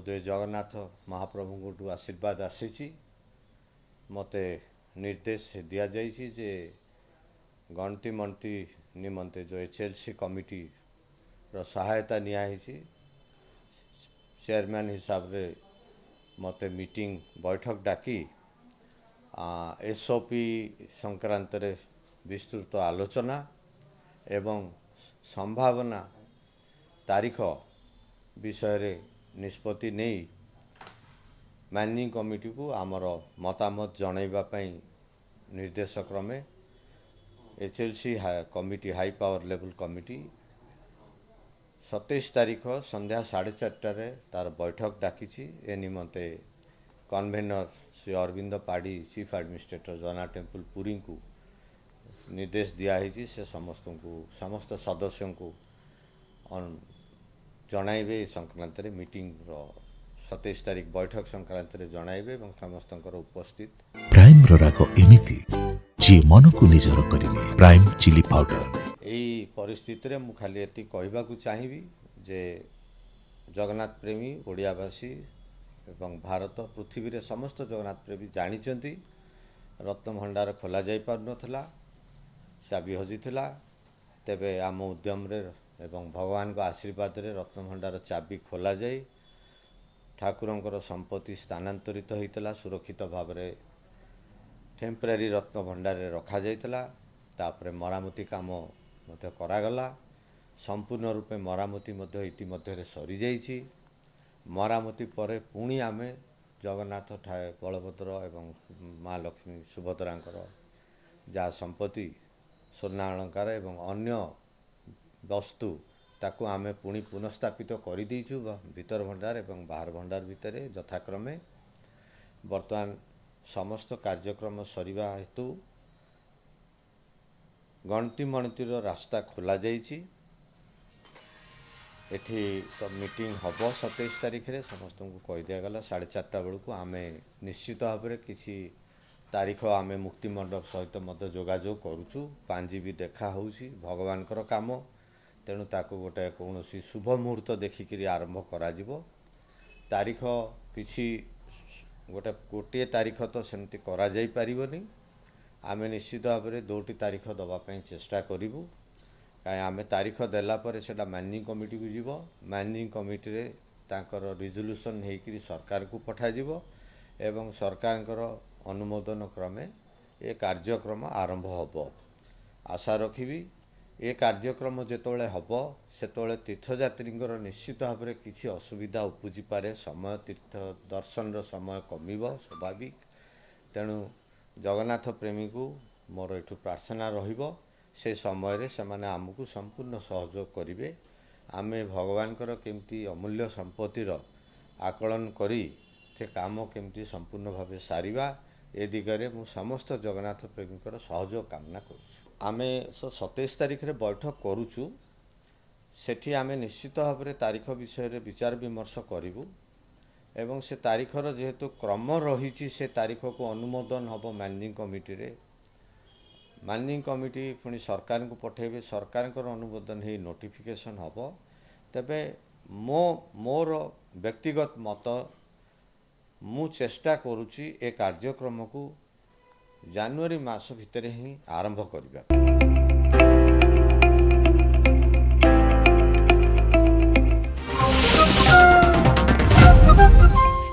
बोधे जगन्नाथ महाप्रभु आशीर्वाद आसी मते निर्देश दिया जाइए जे गणती मणती निमंते जो HLC कमिटी रो सहायता नियाही चेयरमैन हिसाब रे मते मीटिंग बैठक डाकी SOP संक्रांत रे विस्तृत आलोचना एवं संभावना तारीख विषय रे निष्पत्ति नहीं मैनेजिंग कमिटी को आमर मतामत जनइबा पई निर्देश क्रमे HLC committee high power level committee 27 तारीख संध्या 4:30 तार बैठक डाकी ए निमंते कन्वेनर श्री अरविंद पाड़ी चीफ एडमिनिस्ट्रेटर जना टेम्पल पुरी को निर्देश दियाही से समस्त सदस्यों को जनइबे संक्रांत रे मीटिंग रो 27 तारीख बैठक संक्रांत रे जनइबे एवं समस्त उपस्थित प्राइम रो राग एमिति जे मन को निजर करिने प्राइम चिली पाउडर यही परिस्थिति रे मु खाली एति कहबा को चाहिबी जे जगन्नाथ प्रेमी ओडियावासी एवं भारत पृथ्वी रे समस्त जगन्नाथ प्रेमी जानिचंती रत्न भंडार खोला जाई पार नथला चाबी हजिथिला तेबे आम उद्यम रे एवं भगवान को आशीर्वाद रे रत्न भंडार चाबी खोला जाई ठाकुरंकर संपत्ति स्थानांतरित होइतला सुरक्षित भाव रे टेम्परेरी रत्न भंडार रे रखा जाइतला तापरे मरामती काम मते करागला संपूर्ण रूपे मरामती मध्य इतिमध्य रे सरी जाइछि मरामती परे पुणी आमे जगन्नाथ बलभद्र एवं माँ लक्ष्मी सुभद्रांकर जा संपत्ति सोना अलंकार एवं अन्य वस्तु ताकू आमे पुणी पुनर्स्थापित कर दीचु भीतर भंडार एवं बाहर भंडार भितर यथाक्रमे वर्तमान समस्त कार्यक्रम सरिबा हेतु गणती मणतीर रास्ता खोला जाइछि एठी तो मीटिंग हम 27 तारीख रे समस्त को कह दिया गला 4:30 बेलू को आमे निश्चित भाव में किसी तारीख आमे मुक्ति मंडप सहित मत जोगाजोग करूछु पांजी भी देखा होउछि भगवान कर काम तेणु ताको गोटे कौन शुभ मुहूर्त देखिक आरंभ करा जिवो तारीख किसी गोटे तारीख तो सेमती करा जाई परिबनी आमे निश्चित भाव में 2टी तारीख दवाई चेष्टा करूँ कहीं आमे तारीख देला पर सेटा मैनेजिंग कमिटी को जीवो मैनेजिंग कमिटी रे तांकर रिजोल्यूशन हेकरी सरकार को पठा जीवो एवं सरकार अनुमोदन क्रमे ए कार्यक्रम आरंभ हबो आशा रखिबी ए कार्यक्रम जेतोले हबो सेतोले तीर्थयात्री निश्चित भाव में किसी असुविधा उपजी पारे समय तीर्थ दर्शन रो समय कमिबो स्वाभाविक तेणु जगन्नाथ प्रेमी को मोर एठु प्रार्थना रहिबो से समय रे सेमाने आमको संपूर्ण सहयोग करिवे आमे भगवान केमती अमूल्य संपत्तिर आकलन करी से काम केमती संपूर्ण भाव सारिबा ए दिगरे मु समस्त जगन्नाथ प्रेमीकर सहयोग कामना करूछु आमे 27 तारीख रे बैठक करूछु सेठी आमे निश्चित भाव में तारीख विषय रे विचार विमर्श करिवु एवं से तारीखर जेहेतु क्रम रही से तारीख को अनुमोदन हबो मैनेजिंग कमिटी रे मैनेजिंग कमिटी पुणी सरकार को पठेबे सरकार अनुमोदन ही नोटिफिकेशन हबो तबे मोर व्यक्तिगत मत मु चेष्टा करुची ए कार्यक्रम को जनवरी मास भितर ही आरंभ करिबा।